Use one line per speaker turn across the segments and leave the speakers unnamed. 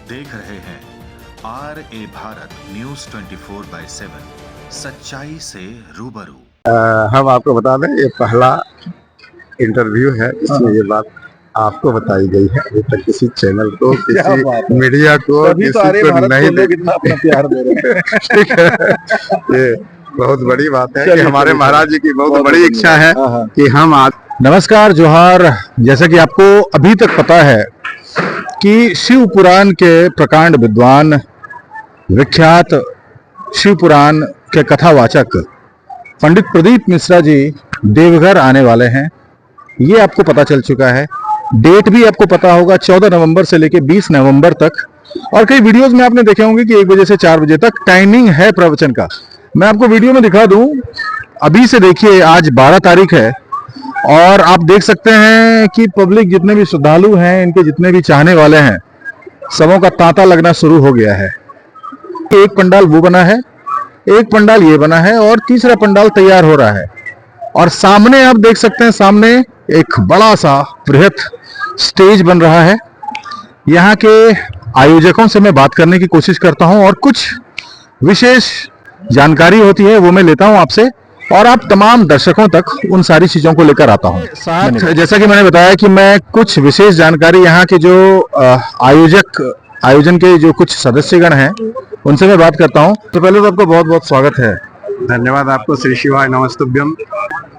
देख रहे हैं RA भारत न्यूज 24/7 सच्चाई से रूबरू।
हम आपको बता दें ये पहला इंटरव्यू है जिसमें ये बात आपको बताई गई है। अभी तक किसी चैनल को, किसी मीडिया को, किसी को नहीं दे। ठीक है, ये बहुत बड़ी बात है कि हमारे महाराज जी की बहुत बड़ी इच्छा है कि हम आज।
नमस्कार, जोहार। जैसा कि आपको अभी तक पता है कि शिव पुराण के प्रकांड विद्वान, विख्यात शिव पुराण के कथावाचक पंडित प्रदीप मिश्रा जी देवघर आने वाले हैं। ये आपको पता चल चुका है। डेट भी आपको पता होगा, 14 नवंबर से लेकर 20 नवंबर तक। और कई वीडियोस में आपने देखे होंगे कि 1 बजे से 4 बजे तक टाइमिंग है प्रवचन का। मैं आपको वीडियो में दिखा दूं, अभी से देखिए, आज 12 तारीख है और आप देख सकते हैं कि पब्लिक, जितने भी श्रद्धालु हैं, इनके जितने भी चाहने वाले हैं, सबों का तांता लगना शुरू हो गया है। एक पंडाल वो बना है, एक पंडाल ये बना है और तीसरा पंडाल तैयार हो रहा है। और सामने आप देख सकते हैं, सामने एक बड़ा सा बृहत स्टेज बन रहा है। यहाँ के आयोजकों से मैं बात करने की कोशिश करता हूँ और कुछ विशेष जानकारी होती है वो मैं लेता हूँ आपसे, और आप तमाम दर्शकों तक उन सारी चीजों को लेकर आता हूँ। साथ जैसा कि मैंने बताया कि मैं कुछ विशेष जानकारी यहाँ के जो आयोजन के जो कुछ सदस्यगण हैं उनसे मैं बात करता हूँ। तो पहले तो आपको बहुत बहुत स्वागत है।
धन्यवाद आपको। श्री शिवाय नमस्तुभ्यम।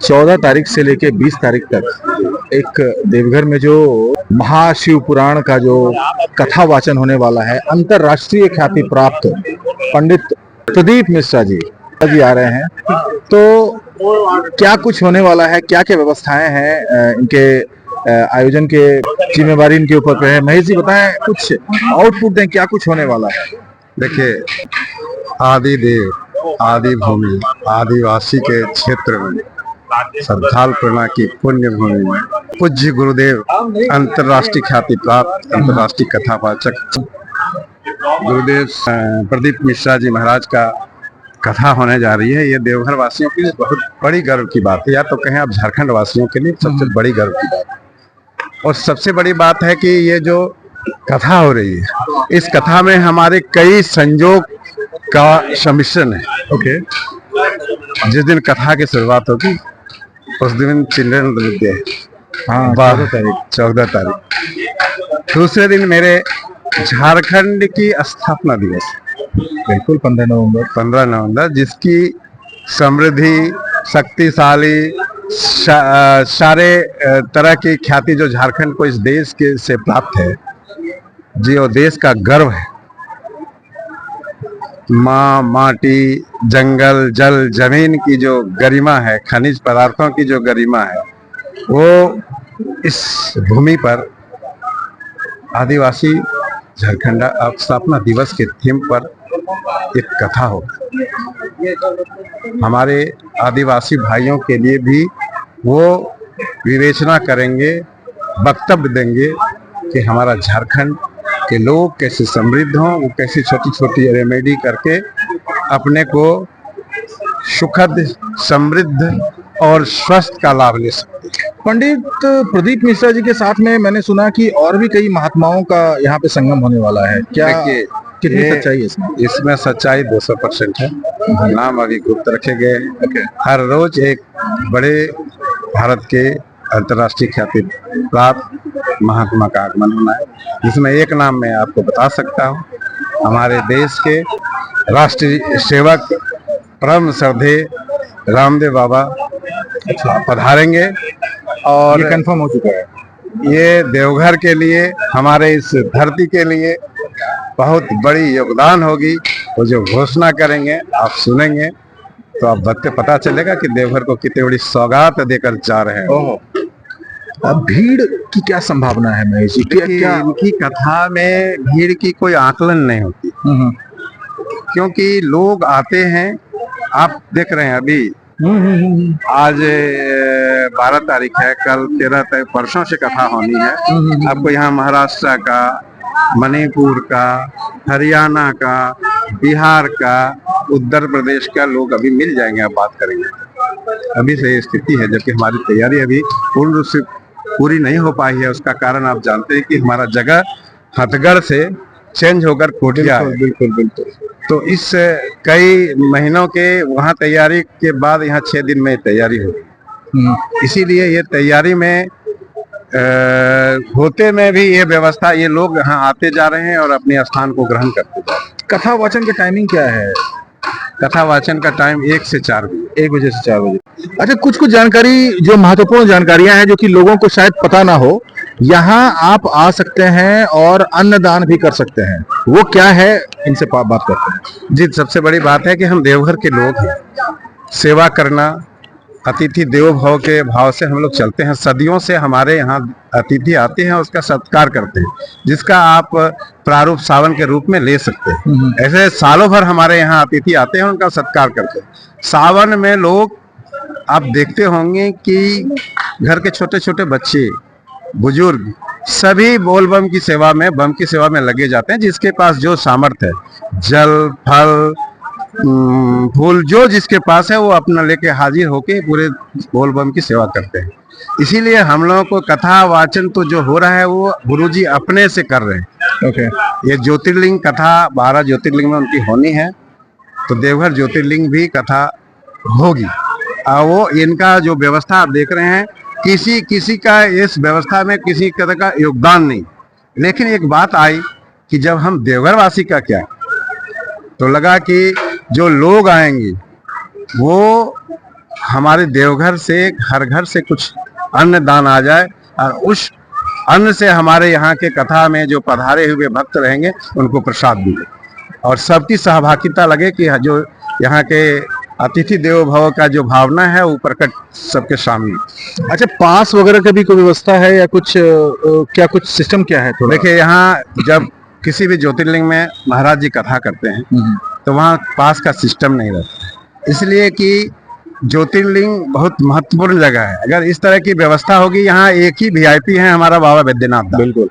14 तारीख से लेकर 20 तारीख तक एक देवघर में जो महाशिव पुराण का जो कथा वाचन होने वाला है, अंतरराष्ट्रीय ख्याति प्राप्त पंडित प्रदीप मिश्रा जी आ रहे हैं। तो क्या कुछ होने वाला है, क्या क्या व्यवस्थाएं हैं, इनके आयोजन के जिम्मेवारी इनके ऊपर पे है। महेश जी बताएं, कुछ आउटपुट दें, क्या कुछ होने वाला है।
देखिए, आदि देव, आदि भूमि, आदिवासी के क्षेत्र में श्रद्धालुपना की पुण्य भूमि में पूज्य गुरुदेव, अंतर्राष्ट्रीय ख्याति प्राप्त अंतर्राष्ट्रीय कथावाचक गुरुदेव प्रदीप मिश्रा जी महाराज का कथा होने जा रही है। ये देवघर वासियों के लिए बहुत बड़ी गर्व की बात है, या तो कहें आप झारखंड वासियों के लिए सबसे बड़ी गर्व की बात है। और सबसे बड़ी बात है कि ये जो कथा हो रही है, इस कथा में हमारे कई संयोग का सम्मिश्रण है। ओके, जिस दिन कथा की शुरुआत होगी उस दिन चिल्ड्रन डे है, 14 तारीख। दूसरे दिन मेरे झारखंड की स्थापना दिवस,
बिल्कुल 15 नवंबर,
जिसकी समृद्धि, शक्तिशाली, सारे तरह की ख्याति जो झारखंड को इस देश के से प्राप्त है, जो देश का गर्व है। माँ, माटी, जंगल, जल, जमीन की जो गरिमा है, खनिज पदार्थों की जो गरिमा है, वो इस भूमि पर आदिवासी झारखंड स्थापना दिवस के थीम पर एक कथा हो। हमारे आदिवासी भाइयों के लिए भी वो विवेचना करेंगे, वक्तव्य देंगे कि हमारा झारखंड के लोग कैसे समृद्ध हों, वो कैसे छोटी छोटी रेमेडी करके अपने को सुखद, समृद्ध और स्वस्थ का लाभ ले सकते हैं।
पंडित प्रदीप मिश्रा जी के साथ में मैंने सुना कि और भी कई महात्माओं का यहाँ पे संगम होने वाला है। क्या कितनी सच्चाई है इसमें?
इसमें सच्चाई 200% है। नाम अभी गुप्त रखे गए हैं। हर रोज एक बड़े भारत के अंतर्राष्ट्रीय ख्याति प्राप्त महात्मा का आगमन होना है, जिसमें एक नाम मैं आपको बता सकता हूँ। हमारे देश के राष्ट्रीय सेवक परम श्रद्धे रामदेव बाबा पधारेंगे और
ये कंफर्म हो चुका है।
ये देवघर के लिए, हमारे इस धरती के लिए बहुत बड़ी योगदान होगी। वो जो घोषणा करेंगे आप सुनेंगे तो आप पता चलेगा कि देवघर को कितनी बड़ी सौगात देकर जा रहे हैं।
अब भीड़ की क्या संभावना है महेश जी?
क्या इनकी कथा में भीड़ की कोई आकलन नहीं होती, क्योंकि लोग आते हैं। आप देख रहे हैं अभी आज 12 तारीख है, कल 13 तारीख, परसों से कथा होनी है। आपको यहाँ महाराष्ट्र का, मणिपुर का, हरियाणा का, बिहार का, उत्तर प्रदेश का लोग अभी मिल जाएंगे। आप बात करेंगे, अभी से स्थिति है, जबकि हमारी तैयारी अभी पूर्ण रूप से पूरी नहीं हो पाई है। उसका कारण आप जानते हैं कि हमारा जगह हथगढ़ से चेंज होकर कोटिया है।
बिल्कुल बिल्कुल।
तो इस कई महीनों के वहाँ तैयारी के बाद यहाँ 6 दिन में तैयारी होगी। इसीलिए ये तैयारी में होते में भी ये व्यवस्था, ये लोग यहाँ आते जा रहे हैं और अपने स्थान को ग्रहण करते जा रहे हैं।
कथा वाचन का टाइमिंग क्या है?
कथा वाचन का टाइम 1 से 4 बजे।
1 बजे से 4 बजे। अच्छा, कुछ कुछ जानकारी जो महत्वपूर्ण जानकारियां हैं जो कि लोगों को शायद पता ना हो, यहाँ आप आ सकते हैं और अन्नदान भी कर सकते हैं, वो क्या है, इनसे बात करते हैं।
जी, सबसे बड़ी बात है कि हम देवघर के लोग हैं। सेवा करना, अतिथि देवो भव के भाव से हम लोग चलते हैं। सदियों से हमारे यहाँ अतिथि आते हैं, उसका सत्कार करते हैं, जिसका आप प्रारूप सावन के रूप में ले सकते हैं। ऐसे सालों भर हमारे यहाँ अतिथि आते हैं, उनका सत्कार करते हैं। सावन में लोग आप देखते होंगे कि घर के छोटे छोटे बच्चे, बुजुर्ग सभी बोल बम की सेवा में, बम की सेवा में लगे जाते हैं। जिसके पास जो सामर्थ्य है, जल, फल, फूल, जो जिसके पास है वो अपना लेके हाजिर होके पूरे बोल बम की सेवा करते हैं। इसीलिए हम लोगों को कथा वाचन तो जो हो रहा है वो गुरुजी अपने से कर रहे हैं।
ओके।
ये ज्योतिर्लिंग कथा 12 ज्योतिर्लिंग में उनकी होनी है, तो देवघर ज्योतिर्लिंग भी कथा होगी। वो इनका जो व्यवस्था आप देख रहे हैं, किसी का इस व्यवस्था में किसी तरह का योगदान नहीं। लेकिन एक बात आई कि जब हम देवघर वासी का क्या, तो लगा कि जो लोग आएंगे वो हमारे देवघर से, हर घर से कुछ अन्न दान आ जाए और उस अन्न से हमारे यहाँ के कथा में जो पधारे हुए भक्त रहेंगे उनको प्रसाद मिले और सबकी सहभागिता लगे कि जो यहाँ के अतिथि देवो भव का जो भावना है वो प्रकट सबके सामने।
अच्छा, पास वगैरह का भी कोई व्यवस्था है या कुछ क्या कुछ सिस्टम क्या है? थोड़ा
देखिए, यहाँ जब किसी भी ज्योतिर्लिंग में महाराज जी कथा करते हैं तो वहाँ पास का सिस्टम नहीं रहता, इसलिए कि ज्योतिर्लिंग बहुत महत्वपूर्ण जगह है। अगर इस तरह की व्यवस्था होगी, यहाँ एक ही वीआईपी है हमारा बाबा बैद्यनाथ धाम।
बिल्कुल।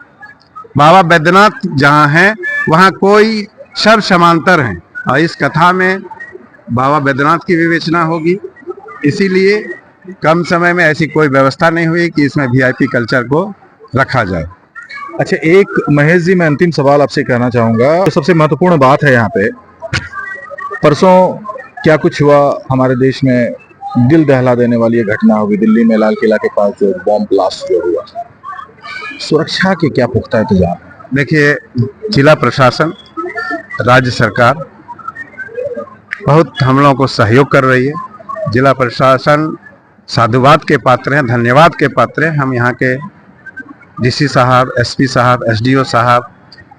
बाबा बैद्यनाथ जहाँ हैं वहाँ कोई सब समांतर हैं और इस कथा में बाबा बैद्यनाथ की विवेचना होगी। इसीलिए कम समय में ऐसी कोई व्यवस्था नहीं हुई कि इसमें वीआईपी कल्चर को रखा जाए।
अच्छा, एक महेश जी, मैं अंतिम सवाल आपसे कहना चाहूंगा। तो सबसे महत्वपूर्ण बात है यहाँ पे, परसों क्या कुछ हुआ हमारे देश में, दिल दहला देने वाली ये घटना हुई दिल्ली में, लाल किला के पास जो बॉम्ब ब्लास्ट जो हुआ, सुरक्षा के क्या पुख्ता इंतजाम?
देखिए, जिला प्रशासन, राज्य सरकार बहुत हम लोगों को सहयोग कर रही है। जिला प्रशासन साधुवाद के पात्र हैं, धन्यवाद के पात्र हैं। हम यहाँ के डीसी साहब, एसपी साहब, एसडीओ साहब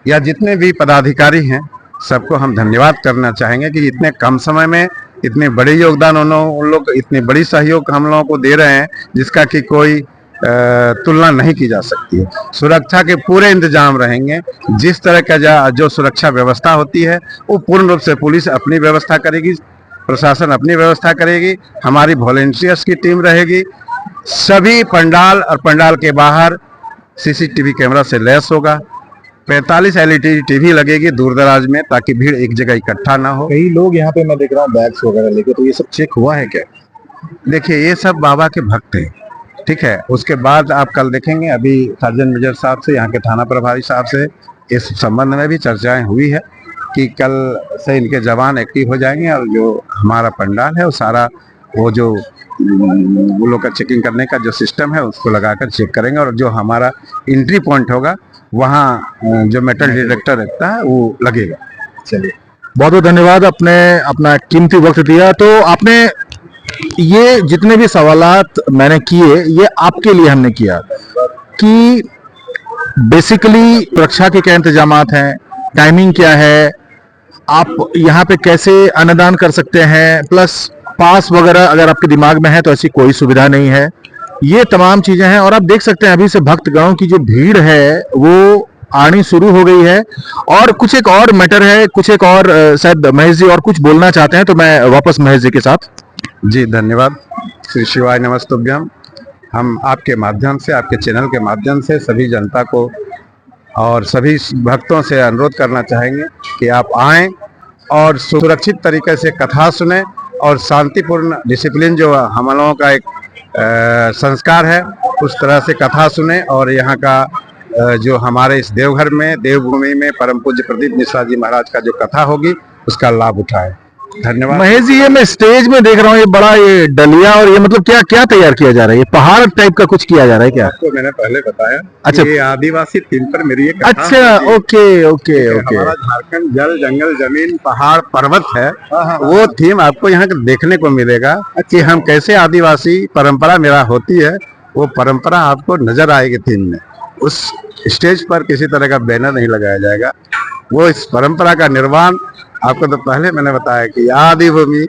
या जितने भी पदाधिकारी हैं, सबको हम धन्यवाद करना चाहेंगे कि इतने कम समय में इतने बड़े योगदान उन लोग इतनी बड़ी सहयोग हम लोगों को दे रहे हैं, जिसका कि कोई तुलना नहीं की जा सकती है। सुरक्षा के पूरे इंतजाम रहेंगे। जिस तरह का जो सुरक्षा व्यवस्था होती है वो पूर्ण रूप से पुलिस अपनी व्यवस्था करेगी, प्रशासन अपनी व्यवस्था करेगी, हमारी वॉलंटियर्स की टीम रहेगी। सभी पंडाल और पंडाल के बाहर सीसीटीवी कैमरा से लैस होगा। 45 एलईडी टीवी लगेगी दूर दराज में, ताकि भीड़ एक जगह इकट्ठा ना हो।
कई लोग यहाँ पे मैं देख रहा हूँ बैग्स वगैरह लेके, तो ये सब चेक हुआ है क्या?
देखिए, ये सब बाबा के भक्त हैं, ठीक है। उसके बाद आप कल देखेंगे, अभी सर्जन मेजर साहब से, यहाँ के थाना प्रभारी साहब से इस संबंध में भी चर्चाएं हुई है कि कल से इनके जवान एक्टिव हो जाएंगे और जो हमारा पंडाल है वो सारा वो जो वो लोग का चेकिंग करने का जो सिस्टम है उसको लगाकर चेक करेंगे और जो हमारा एंट्री पॉइंट होगा वहाँ जो मेटल डिटेक्टर रहता है वो लगेगा।
चलिए, बहुत बहुत धन्यवाद, आपने अपना कीमती वक्त दिया। तो आपने ये जितने भी सवालात मैंने किए, ये आपके लिए हमने किया कि बेसिकली सुरक्षा के क्या इंतजामात हैं, टाइमिंग क्या है, आप यहाँ पे कैसे अन्नदान कर सकते हैं, प्लस पास वगैरह अगर आपके दिमाग में है तो ऐसी कोई सुविधा नहीं है। ये तमाम चीजें हैं और आप देख सकते हैं अभी से भक्तगणों की जो भीड़ है वो आनी शुरू हो गई है। और कुछ एक और मैटर है, कुछ एक और शायद महेश जी और कुछ बोलना चाहते हैं, तो मैं वापस महेश जी के साथ।
जी धन्यवाद। श्री शिवाय नमस्तुभ्यम। हम आपके माध्यम से, आपके चैनल के माध्यम से सभी जनता को और सभी भक्तों से अनुरोध करना चाहेंगे कि आप आएं और सुरक्षित तरीके से कथा सुने और शांतिपूर्ण डिसिप्लिन जो हम लोगों का एक संस्कार है उस तरह से कथा सुने और यहाँ का जो हमारे इस देवघर में देवभूमि में परम पूज्य प्रदीप मिश्रा जी महाराज का जो कथा होगी उसका लाभ उठाए। धन्यवाद।
महेश जी, ये मैं स्टेज में देख रहा हूँ, ये बड़ा ये डलिया और ये मतलब क्या क्या तैयार किया जा रहा है? ये पहाड़ टाइप का कुछ किया जा रहा है क्या?
आपको मैंने पहले बताया।
अच्छा,
ये आदिवासी थीम पर मेरी एक कथा
अच्छा, ओके ओके ओके।
हमारा झारखंड जल जंगल जमीन पहाड़ पर्वत है, वो थीम आपको यहाँ देखने को मिलेगा कि हम कैसे आदिवासी परंपरा मेरा होती है, वो परंपरा आपको नजर आएगी थीम में। उस स्टेज पर किसी तरह का बैनर नहीं लगाया जाएगा, वो इस परंपरा का निर्माण आपको तो पहले मैंने बताया कि आदि भूमि,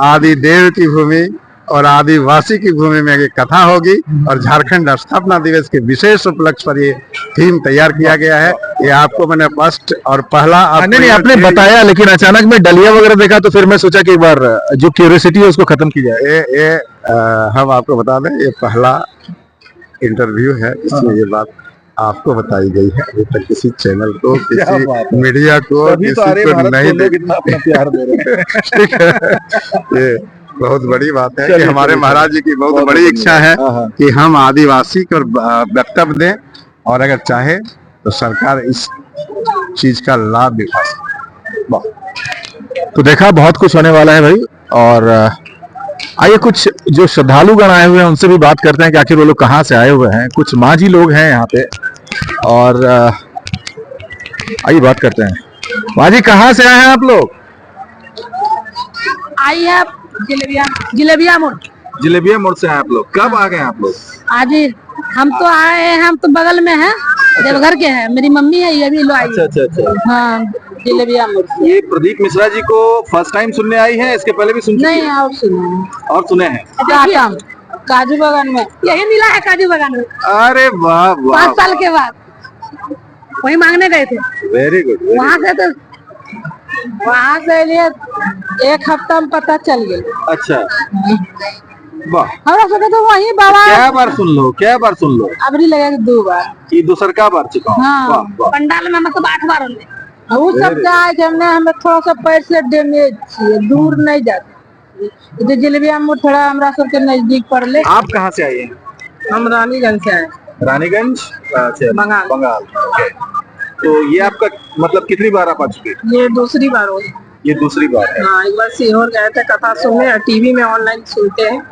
आदि देव की भूमि और आदिवासी की भूमि में ये कथा होगी और झारखंड स्थापना दिवस के विशेष उपलक्ष्य पर ये थीम तैयार किया गया है। ये आपको मैंने फर्स्ट और पहला
नहीं, आपने बताया, लेकिन अचानक मैं डलिया वगैरह देखा तो फिर मैं सोचा कि एक बार जो क्यूरियोसिटी है उसको खत्म की जाए।
हम आपको बता दें, ये पहला इंटरव्यू है जिसमें ये बात आपको बताई गई है। अभी तक किसी चैनल को, किसी मीडिया को, किसी को नहीं
प्यार दे रहे हैं।
ठीक है, ये बहुत बड़ी बात है कि हमारे महाराज जी की बहुत बड़ी इच्छा है कि हम आदिवासी को वक्तव्य दें और अगर चाहे तो सरकार इस चीज का लाभ भी उठा सकती।
तो देखा, बहुत कुछ होने वाला है भाई। और आइए कुछ जो श्रद्धालुगण आए हुए हैं उनसे भी बात करते हैं कि आखिर वो लोग कहाँ से आए हुए हैं। कुछ माझी लोग हैं यहाँ पे और आइए बात करते हैं। माझी, कहाँ से आए हैं आप लोग?
आई है जिलेबिया मोड़
से आए आप लोग। कब आ गए आप लोग?
आज हम तो आए हैं, हम तो बगल में हैं, देवघर के हैं। मेरी मम्मी है, ये भी लो आई।
अच्छा।
हाँ, जिलेबिया मोड़ से।
ये प्रदीप मिश्रा जी को फर्स्ट टाइम सुनने आई है, इसके पहले भी सुन चुकी
नहीं,
है?
और
सुने हैं।
काजू बागान में यही मिला है, काजू बागान में।
अरे वाह वाह,
5 साल के बाद वही मांगने गए थे।
Very good.
वहाँ से लिए 1 हफ्ता में पता चल गया।
अच्छा, वाह।
हमरा सोचे तो वही बाबा
क्या बार सुन लो
अबरी लगे 2 बार,
ये दूसर का बार चुका हूँ।
हाँ, पंडाल में मतलब 8 बार होने। वो सब जाए हमने, हमें थोड़ा सा पैर से डैमेज छे, दूर नहीं जाते। तो जिलेबिया में थोड़ा हमरा सबके नजदीक पड़ले।
आप कहाँ से आए हैं?
हम रानीगंज से आए।
रानीगंज, बंगाल। तो ये आपका मतलब कितनी बार आप आ चुके?
ये दूसरी बार हो।
ये दूसरी बार है।
हाँ, एक बार सीहोर गए थे कथा सुनने, टीवी में ऑनलाइन सुनते हैं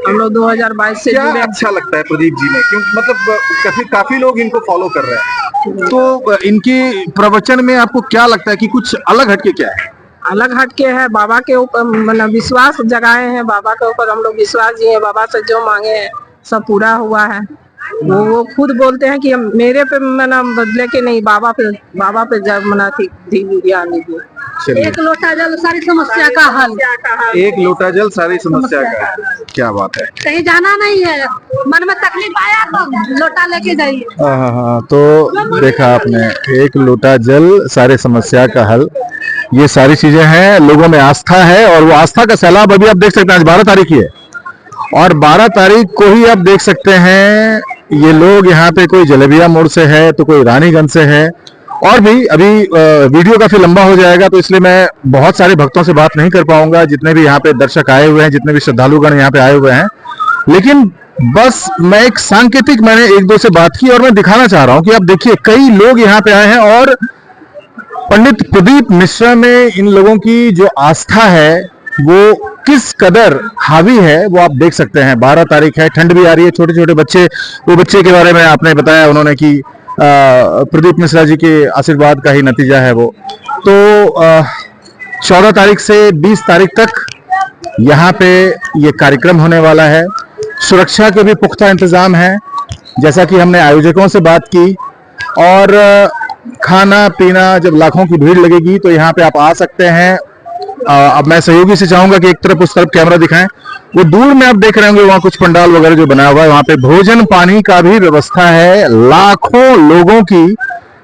हम लोग। 2022 से
क्या अच्छा लगता है प्रदीप जी में? क्यों मतलब काफी लोग इनको फॉलो कर रहे हैं, तो इनके प्रवचन में आपको क्या लगता है कि कुछ अलग हटके क्या है?
अलग हटके है, बाबा के ऊपर मतलब विश्वास जगाए हैं। बाबा के ऊपर हम लोग विश्वास जी है, बाबा से जो मांगे हैं सब पूरा हुआ है। वो खुद बोलते हैं कि मेरे पे मना बदले के नहीं, बाबा पे जब मना थी एक लोटा जल सारी समस्या का हल।
एक लोटा जल सारी समस्या का। क्या बात है।
कहीं जाना नहीं है, मन में तकलीफ आया तो लोटा लेके जाइए।
हाँ, तो देखा आपने, एक लोटा जल सारे समस्या का हल। ये सारी चीजें हैं, लोगों में आस्था है और वो आस्था का सैलाब अभी आप देख सकते हैं। आज 12 तारीख ही है और 12 तारीख को ही आप देख सकते हैं ये लोग यहाँ पे, कोई जलेबिया मोड़ से है तो कोई रानीगंज से है। और भी अभी वीडियो काफी लंबा हो जाएगा तो इसलिए मैं बहुत सारे भक्तों से बात नहीं कर पाऊंगा, जितने भी यहाँ पे दर्शक आए हुए हैं, जितने भी श्रद्धालुगण यहाँ पे आए हुए हैं। लेकिन बस मैं एक सांकेतिक, मैंने 1-2 से बात की और मैं दिखाना चाह रहा हूँ कि आप देखिए कई लोग यहाँ पे आए हैं और पंडित प्रदीप मिश्रा में इन लोगों की जो आस्था है वो किस कदर हावी है वो आप देख सकते हैं। 12 तारीख है, ठंड भी आ रही है, छोटे छोटे बच्चे, वो बच्चे के बारे में आपने बताया उन्होंने कि प्रदीप मिश्रा जी के आशीर्वाद का ही नतीजा है वो। तो 14 तारीख से 20 तारीख तक यहाँ पे ये कार्यक्रम होने वाला है। सुरक्षा के भी पुख्ता इंतजाम है, जैसा कि हमने आयोजकों से बात की। और खाना पीना, जब लाखों की भीड़ लगेगी तो यहाँ पे आप आ सकते हैं। अब मैं सहयोगी से चाहूंगा कि एक तरफ उस तरफ कैमरा दिखाएं। वो दूर में आप देख रहे होंगे वहां कुछ पंडाल वगैरह जो बनाया हुआ है, वहां पे भोजन पानी का भी व्यवस्था है। लाखों लोगों की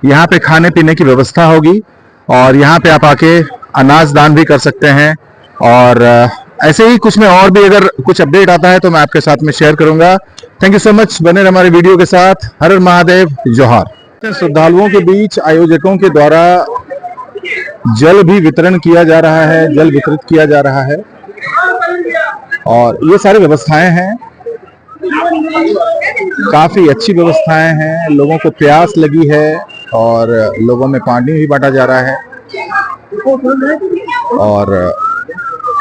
यहाँ पे खाने पीने की व्यवस्था होगी और यहाँ पे आप आके अनाज दान भी कर सकते हैं। और ऐसे ही कुछ में और भी अगर कुछ अपडेट आता है तो मैं आपके साथ में शेयर करूंगा। थैंक यू सो मच, बने रहे हमारे वीडियो के साथ। हर हर महादेव, जोहार। श्रद्धालुओं के बीच आयोजकों के द्वारा जल भी वितरण किया जा रहा है, जल वितरित किया जा रहा है और ये सारी व्यवस्थाएं हैं। काफी अच्छी व्यवस्थाएं हैं, लोगों को प्यास लगी है और लोगों में पानी भी बांटा जा रहा है। और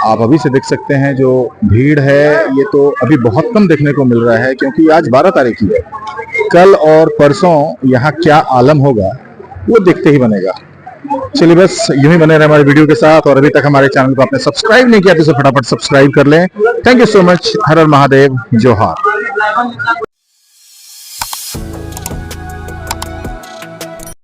आप अभी से देख सकते हैं जो भीड़ है ये तो अभी बहुत कम देखने को मिल रहा है, क्योंकि आज 12 तारीख ही है। कल और परसों यहाँ क्या आलम होगा वो देखते ही बनेगा। चलिए बस यूं ही बने रहे हमारे वीडियो के साथ, और अभी तक हमारे चैनल को आपने सब्सक्राइब नहीं किया तो इसे फटाफट सब्सक्राइब कर लें। Thank you so much. हर हर महादेव, जोहार।